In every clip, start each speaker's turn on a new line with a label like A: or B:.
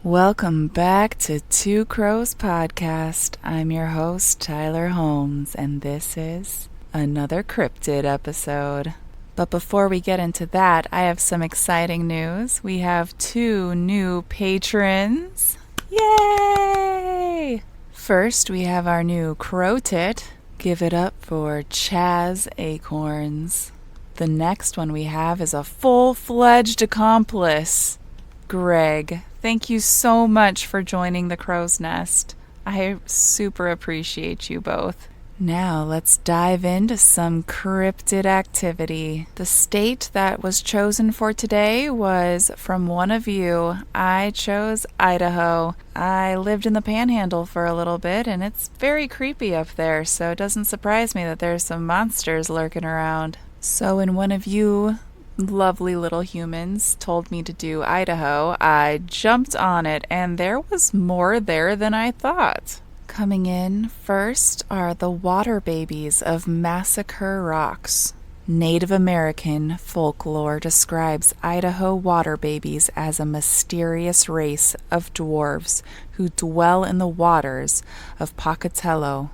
A: Welcome back to Two Crows Podcast. I'm your host, Tyler Holmes, and this is another cryptid episode. But before we get into that, I have some exciting news. We have 2 new patrons. Yay! First, we have our new Crowtit. Give it up for Chaz Acorns. The next one we have is a full-fledged accomplice, Greg. Thank you so much for joining the Crow's Nest. I super appreciate you both. Now let's dive into some cryptid activity. The state that was chosen for today was from one of you. I chose Idaho. I lived in the Panhandle for a little bit and it's very creepy up there, so it doesn't surprise me that there's some monsters lurking around. So when one of you lovely little humans told me to do Idaho, I jumped on it, and there was more there than I thought. Coming in first are the water babies of Massacre Rocks. Native American folklore describes Idaho water babies as a mysterious race of dwarves who dwell in the waters of Pocatello.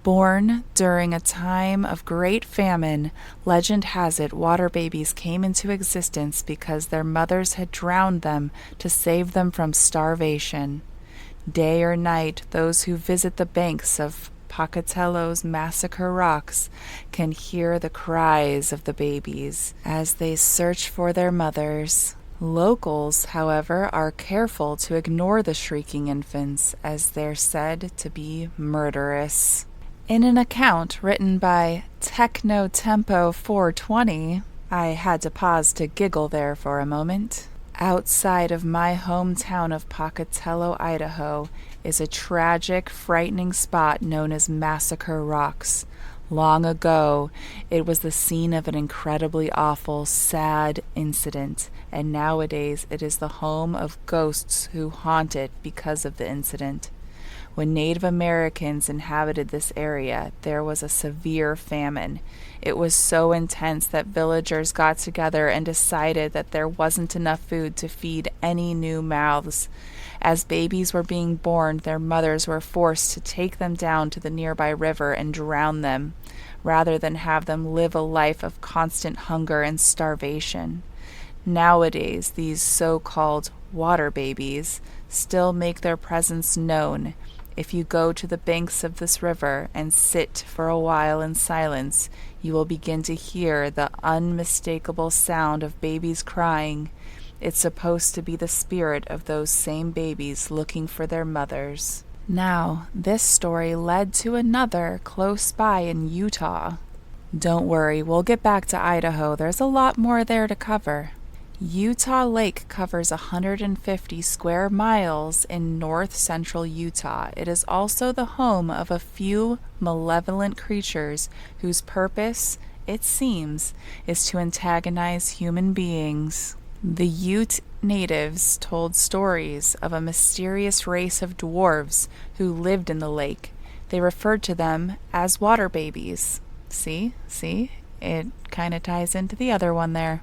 A: Born during a time of great famine, legend has it water babies came into existence because their mothers had drowned them to save them from starvation. Day or night, those who visit the banks of Pocatello's Massacre Rocks can hear the cries of the babies as they search for their mothers. Locals, however, are careful to ignore the shrieking infants as they're said to be murderous. In an account written by Technotempo420, I had to pause to giggle there for a moment. Outside of my hometown of Pocatello, Idaho, is a tragic, frightening spot known as Massacre Rocks. Long ago, it was the scene of an incredibly awful, sad incident, and nowadays it is the home of ghosts who haunt it because of the incident. When Native Americans inhabited this area, there was a severe famine. It was so intense that villagers got together and decided that there wasn't enough food to feed any new mouths. As babies were being born, their mothers were forced to take them down to the nearby river and drown them, rather than have them live a life of constant hunger and starvation. Nowadays, these so-called water babies still make their presence known. If you go to the banks of this river and sit for a while in silence, you will begin to hear the unmistakable sound of babies crying. It's supposed to be the spirit of those same babies looking for their mothers. Now, this story led to another close by in Utah. Don't worry, we'll get back to Idaho. There's a lot more there to cover. Utah Lake covers 150 square miles in north-central Utah. It is also the home of a few malevolent creatures whose purpose, it seems, is to antagonize human beings. The Ute natives told stories of a mysterious race of dwarves who lived in the lake. They referred to them as water babies. See? It kind of ties into the other one there.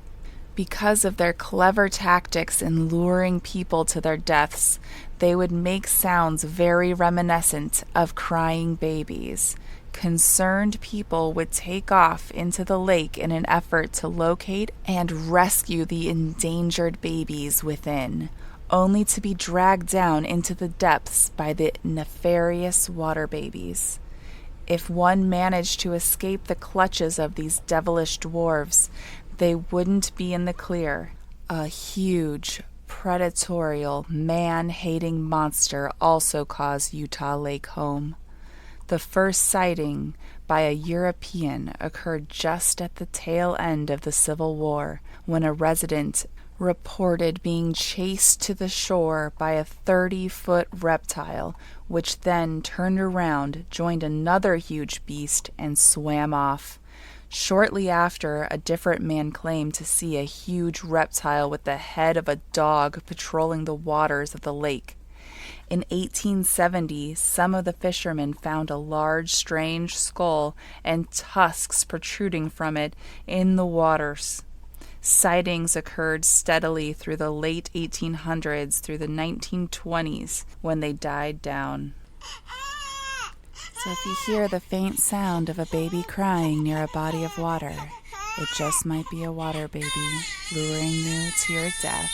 A: Because of their clever tactics in luring people to their deaths, they would make sounds very reminiscent of crying babies. Concerned people would take off into the lake in an effort to locate and rescue the endangered babies within, only to be dragged down into the depths by the nefarious water babies. If one managed to escape the clutches of these devilish dwarves, they wouldn't be in the clear. A huge, predatorial, man-hating monster also caused Utah Lake home. The first sighting by a European occurred just at the tail end of the Civil War, when a resident reported being chased to the shore by a 30-foot reptile, which then turned around, joined another huge beast, and swam off. Shortly after, a different man claimed to see a huge reptile with the head of a dog patrolling the waters of the lake. In 1870, some of the fishermen found a large, strange skull and tusks protruding from it in the waters. Sightings occurred steadily through the late 1800s through the 1920s when they died down. So if you hear the faint sound of a baby crying near a body of water, it just might be a water baby luring you to your death.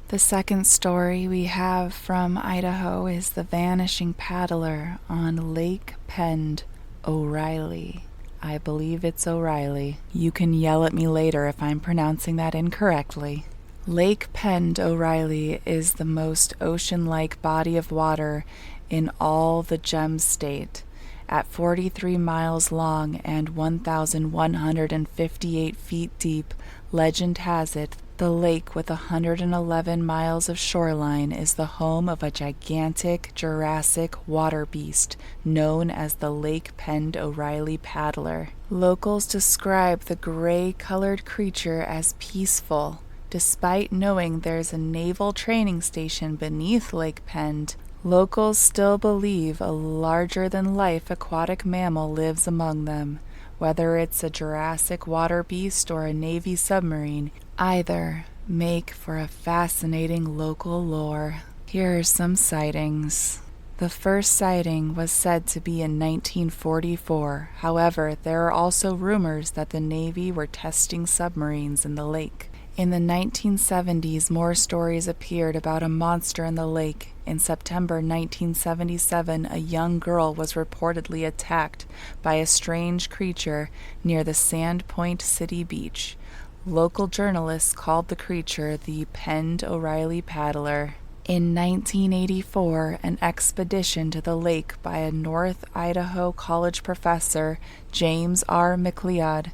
A: The second story we have from Idaho is the vanishing paddler on Lake Pend, O'Reilly. I believe it's O'Reilly. You can yell at me later if I'm pronouncing that incorrectly. Lake Pend, O'Reilly is the most ocean-like body of water in all the Gem State. At 43 miles long and 1,158 feet deep, legend has it the lake with 111 miles of shoreline is the home of a gigantic Jurassic water beast known as the Lake Pend O'Reilly paddler. Locals describe the gray-colored creature as peaceful. Despite knowing there's a naval training station beneath Lake Pend, locals still believe a larger-than-life aquatic mammal lives among them. Whether it's a Jurassic water beast or a Navy submarine, either make for a fascinating local lore. Here are some sightings. The first sighting was said to be in 1944. However, there are also rumors that the Navy were testing submarines in the lake. In the 1970s, more stories appeared about a monster in the lake. In September 1977, a young girl was reportedly attacked by a strange creature near the Sandpoint City beach. Local journalists called the creature the Pend O'Reilly paddler. In 1984, an expedition to the lake by a North Idaho College professor, James R. McLeod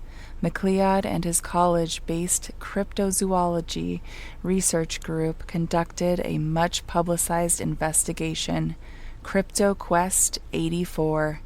A: and his college-based cryptozoology research group conducted a much-publicized investigation, CryptoQuest 84,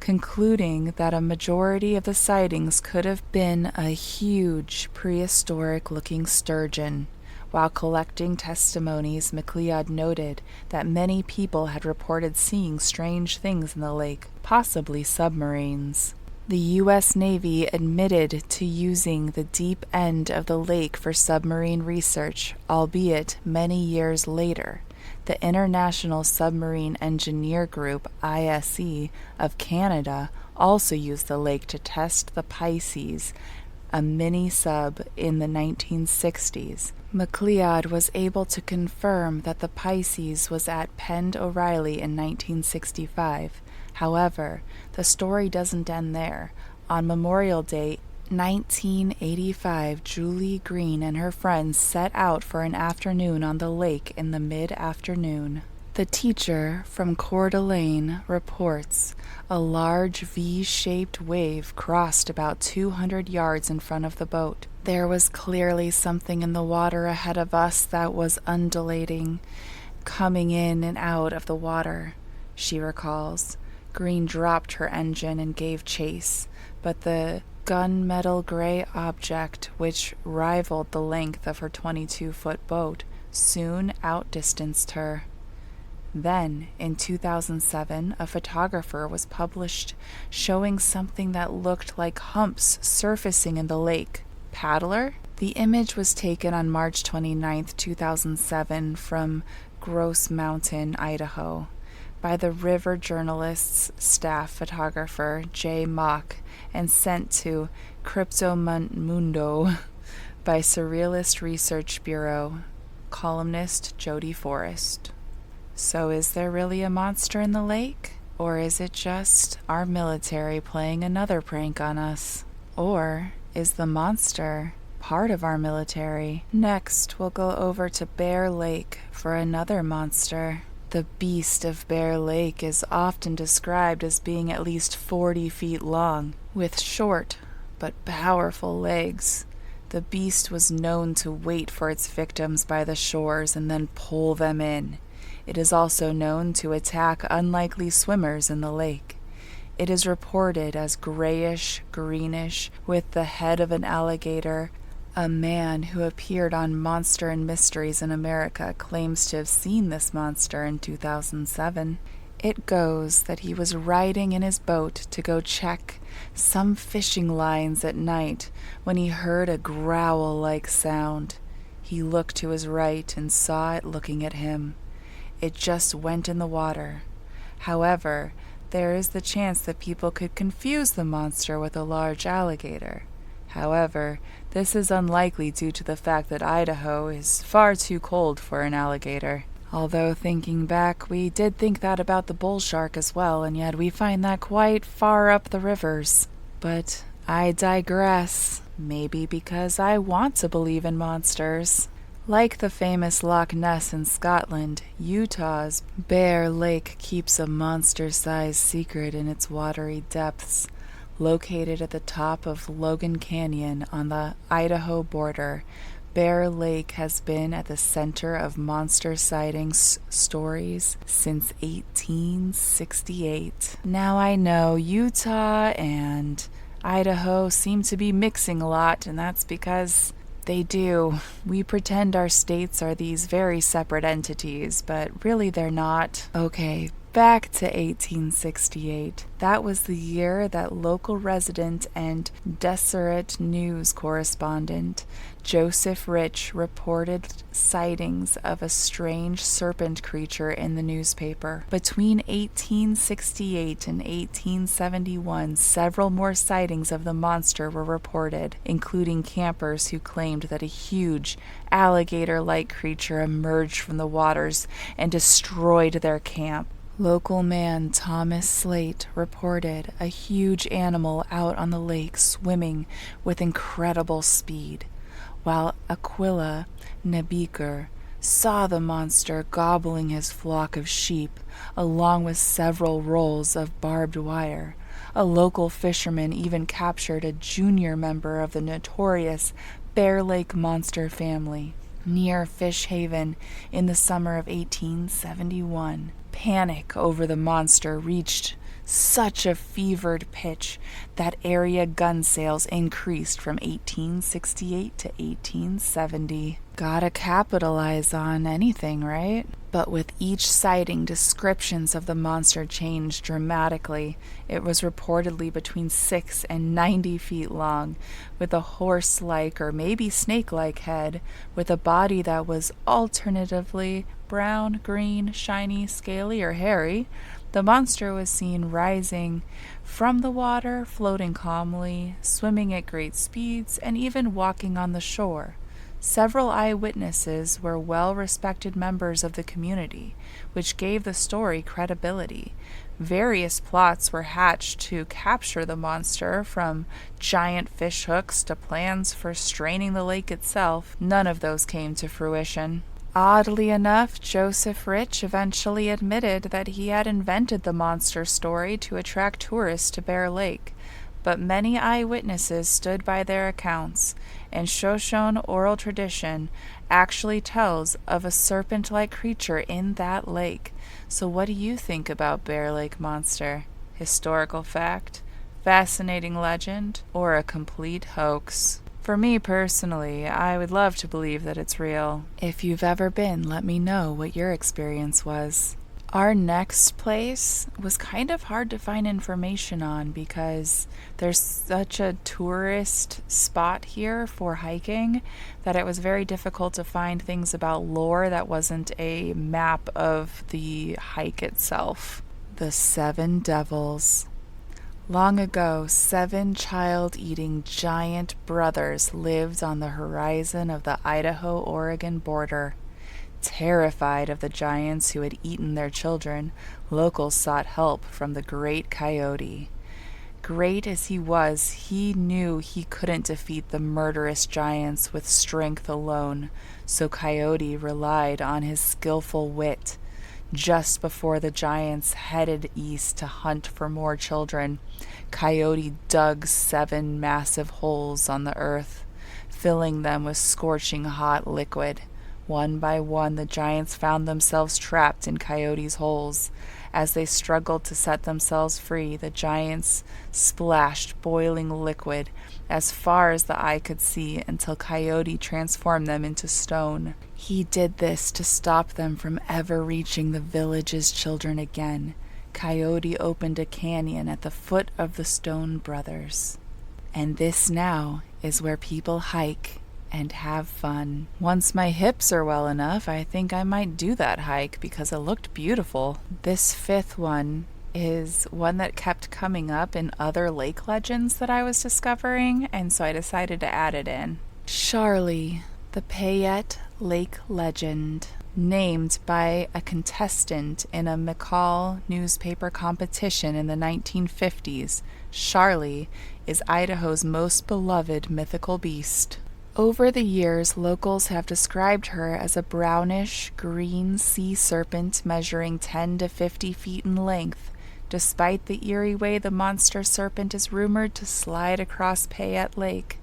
A: concluding that a majority of the sightings could have been a huge prehistoric-looking sturgeon. While collecting testimonies, McLeod noted that many people had reported seeing strange things in the lake, possibly submarines. The U.S. Navy admitted to using the deep end of the lake for submarine research, albeit many years later. The International Submarine Engineer Group, ISE, of Canada also used the lake to test the Pisces, a mini-sub in the 1960s. McLeod was able to confirm that the Pisces was at Pend O'Reilly in 1965. However, the story doesn't end there. On Memorial Day, 1985, Julie Green and her friends set out for an afternoon on the lake in the mid-afternoon. The teacher from Coeur d'Alene reports a large V-shaped wave crossed about 200 yards in front of the boat. There was clearly something in the water ahead of us that was undulating, coming in and out of the water, she recalls. Green dropped her engine and gave chase, but the gunmetal gray object, which rivaled the length of her 22-foot boat, soon outdistanced her. Then, in 2007, a photographer was published showing something that looked like humps surfacing in the lake. Paddler? The image was taken on March 29, 2007, from Gross Mountain, Idaho, by the River Journalist's staff photographer, Jay Mock, and sent to Cryptomundo by Surrealist Research Bureau columnist Jody Forrest. So is there really a monster in the lake? Or is it just our military playing another prank on us? Or is the monster part of our military? Next, we'll go over to Bear Lake for another monster. The beast of Bear Lake is often described as being at least 40 feet long, with short but powerful legs. The beast was known to wait for its victims by the shores and then pull them in. It is also known to attack unlikely swimmers in the lake. It is reported as grayish-greenish with the head of an alligator. A man who appeared on Monster and Mysteries in America claims to have seen this monster in 2007. It goes that he was riding in his boat to go check some fishing lines at night when he heard a growl-like sound. He looked to his right and saw it looking at him. It just went in the water. However, there is the chance that people could confuse the monster with a large alligator. However, this is unlikely due to the fact that Idaho is far too cold for an alligator. Although thinking back, we did think that about the bull shark as well, and yet we find that quite far up the rivers. But I digress. Maybe because I want to believe in monsters. Like the famous Loch Ness in Scotland, Utah's Bear Lake keeps a monster-sized secret in its watery depths. Located at the top of Logan Canyon on the Idaho border, Bear Lake has been at the center of monster sightings stories since 1868. Now I know Utah and Idaho seem to be mixing a lot, and that's because they do. We pretend our states are these very separate entities, but really they're not. Okay, back to 1868. That was the year that local resident and Deseret News correspondent Joseph Rich reported sightings of a strange serpent creature in the newspaper. Between 1868 and 1871, several more sightings of the monster were reported, including campers who claimed that a huge alligator-like creature emerged from the waters and destroyed their camp. Local man Thomas Slate reported a huge animal out on the lake swimming with incredible speed, while Aquila Nebeker saw the monster gobbling his flock of sheep, along with several rolls of barbed wire. A local fisherman even captured a junior member of the notorious Bear Lake monster family near Fish Haven in the summer of 1871. Panic over the monster reached such a fevered pitch that area gun sales increased from 1868 to 1870. Gotta capitalize on anything, right? But with each sighting, descriptions of the monster changed dramatically. It was reportedly between 6 and 90 feet long, with a horse-like or maybe snake-like head, with a body that was alternatively brown, green, shiny, scaly, or hairy. The monster was seen rising from the water, floating calmly, swimming at great speeds, and even walking on the shore. Several eyewitnesses were well-respected members of the community, which gave the story credibility. Various plots were hatched to capture the monster, from giant fish hooks to plans for straining the lake itself. None of those came to fruition. Oddly enough, Joseph Rich eventually admitted that he had invented the monster story to attract tourists to Bear Lake, but many eyewitnesses stood by their accounts, and Shoshone oral tradition actually tells of a serpent-like creature in that lake. So what do you think about Bear Lake monster? Historical fact, fascinating legend, or a complete hoax? For me personally, I would love to believe that it's real. If you've ever been, let me know what your experience was. Our next place was kind of hard to find information on because there's such a tourist spot here for hiking that it was very difficult to find things about lore that wasn't a map of the hike itself. The Seven Devils. Long ago, 7 child-eating giant brothers lived on the horizon of the Idaho-Oregon border. Terrified of the giants who had eaten their children, locals sought help from the great coyote. Great as he was, he knew he couldn't defeat the murderous giants with strength alone, so Coyote relied on his skillful wit. Just before the giants headed east to hunt for more children, Coyote dug 7 massive holes on the earth, filling them with scorching hot liquid. One by one, the giants found themselves trapped in Coyote's holes. As they struggled to set themselves free, the giants splashed boiling liquid as far as the eye could see until Coyote transformed them into stone. He did this to stop them from ever reaching the village's children again. Coyote opened a canyon at the foot of the Stone Brothers. And this now is where people hike and have fun. Once my hips are well enough, I think I might do that hike because it looked beautiful. This fifth one is one that kept coming up in other lake legends that I was discovering, and so I decided to add it in. Charlie, the Payette Lake legend. Named by a contestant in a McCall newspaper competition in the 1950s, Charlie is Idaho's most beloved mythical beast. Over the years, locals have described her as a brownish-green sea serpent measuring 10 to 50 feet in length, despite the eerie way the monster serpent is rumored to slide across Payette Lake.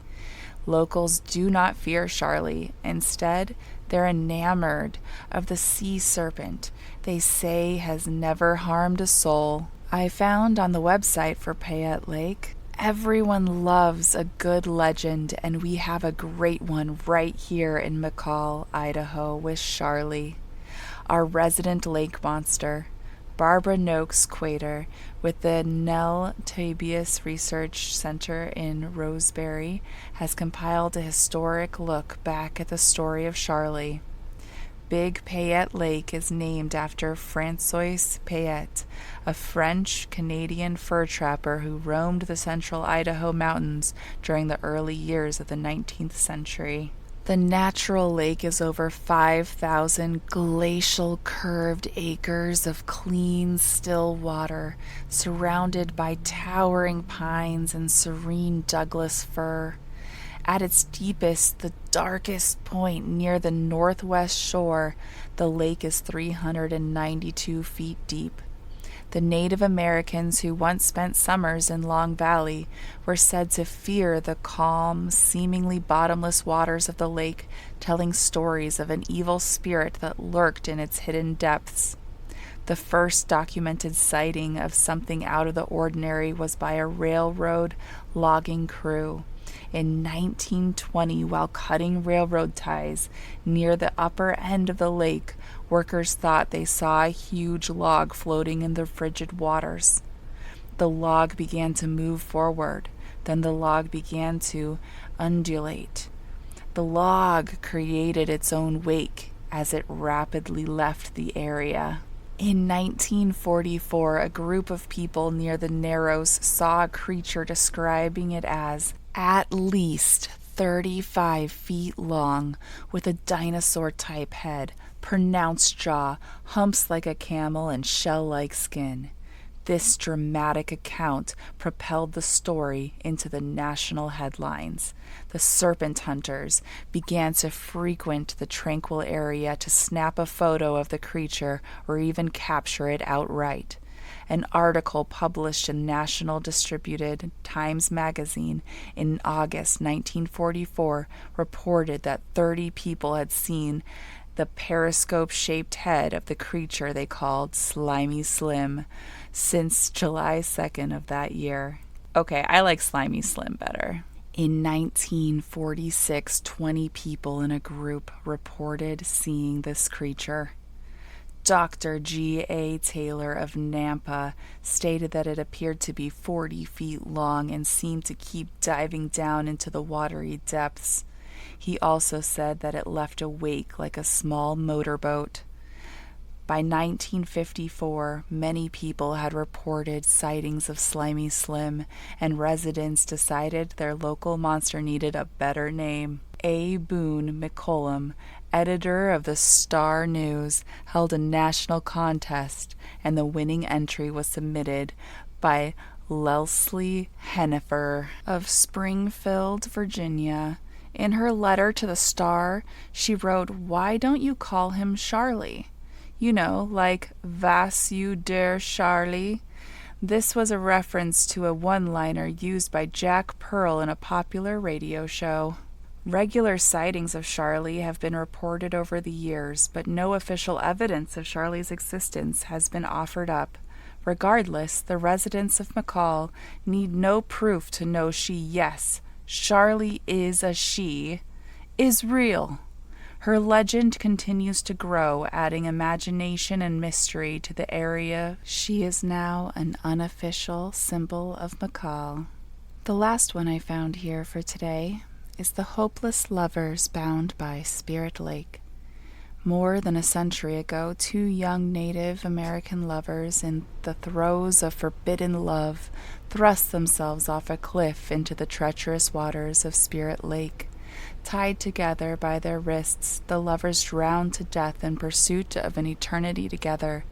A: Locals do not fear Charlie. Instead, they're enamored of the sea serpent they say has never harmed a soul. I found on the website for Payette Lake, everyone loves a good legend, and we have a great one right here in McCall, Idaho, with Charlie, our resident lake monster. Barbara Noakes Quater with the Nell Tabias Research Center in Roseberry has compiled a historic look back at the story of Charlie. Big Payette Lake is named after François Payette, a French-Canadian fur trapper who roamed the central Idaho mountains during the early years of the 19th century. The natural lake is over 5,000 glacial curved acres of clean, still water, surrounded by towering pines and serene Douglas fir. At its deepest, the darkest point near the northwest shore, the lake is 392 feet deep. The Native Americans who once spent summers in Long Valley were said to fear the calm, seemingly bottomless waters of the lake, telling stories of an evil spirit that lurked in its hidden depths. The first documented sighting of something out of the ordinary was by a railroad logging crew. In 1920, while cutting railroad ties near the upper end of the lake, workers thought they saw a huge log floating in the frigid waters. The log began to move forward. Then the log began to undulate. The log created its own wake as it rapidly left the area. In 1944, a group of people near the Narrows saw a creature describing it as at least 35 feet long, with a dinosaur-type head, pronounced jaw, humps like a camel, and shell-like skin. This dramatic account propelled the story into the national headlines. The serpent hunters began to frequent the tranquil area to snap a photo of the creature or even capture it outright. An article published in National Distributed Times magazine in August 1944 reported that 30 people had seen the periscope-shaped head of the creature they called Slimy Slim since July 2nd of that year. Okay, I like Slimy Slim better. In 1946, 20 people in a group reported seeing this creature. Dr. G.A. Taylor of Nampa stated that it appeared to be 40 feet long and seemed to keep diving down into the watery depths. He also said that it left a wake like a small motorboat. By 1954, many people had reported sightings of Slimy Slim, and residents decided their local monster needed a better name. A. Boone McCollum, editor of the Star News, held a national contest, and the winning entry was submitted by Leslie Hennifer of Springfield, Virginia. In her letter to the Star, she wrote, "Why don't you call him Charlie? You know, like Was you der Charlie?" This was a reference to a one-liner used by Jack Pearl in a popular radio show. Regular sightings of Charlie have been reported over the years, but no official evidence of Charlie's existence has been offered up. Regardless, the residents of McCall need no proof to know Charlie is a she, is real. Her legend continues to grow, adding imagination and mystery to the area. She is now an unofficial symbol of McCall. The last one I found here for today is the hopeless lovers bound by Spirit Lake. More than a century ago, two young Native American lovers in the throes of forbidden love thrust themselves off a cliff into the treacherous waters of Spirit Lake. Tied together by their wrists, the lovers drowned to death in pursuit of an eternity together.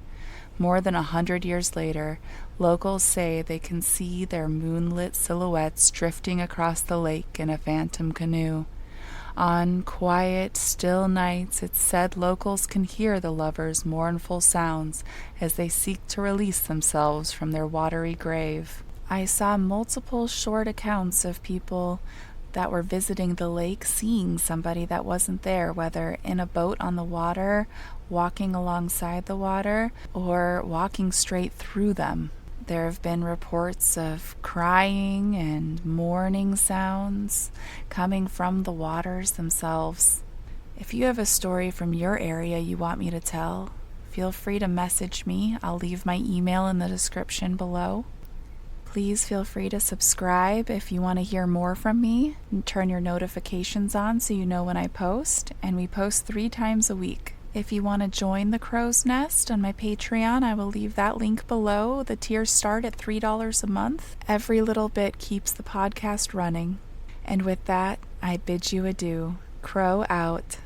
A: More than 100 years later, locals say they can see their moonlit silhouettes drifting across the lake in a phantom canoe. On quiet, still nights, it's said locals can hear the lovers' mournful sounds as they seek to release themselves from their watery grave. I saw multiple short accounts of people that were visiting the lake seeing somebody that wasn't there, whether in a boat on the water, walking alongside the water, or walking straight through them. There have been reports of crying and mourning sounds coming from the waters themselves. If you have a story from your area you want me to tell, feel free to message me. I'll leave my email in the description below. Please feel free to subscribe if you want to hear more from me, and turn your notifications on so you know when I post, and we post 3 times a week. If you want to join the Crow's Nest on my Patreon, I will leave that link below. The tiers start at $3 a month. Every little bit keeps the podcast running. And with that, I bid you adieu. Crow out.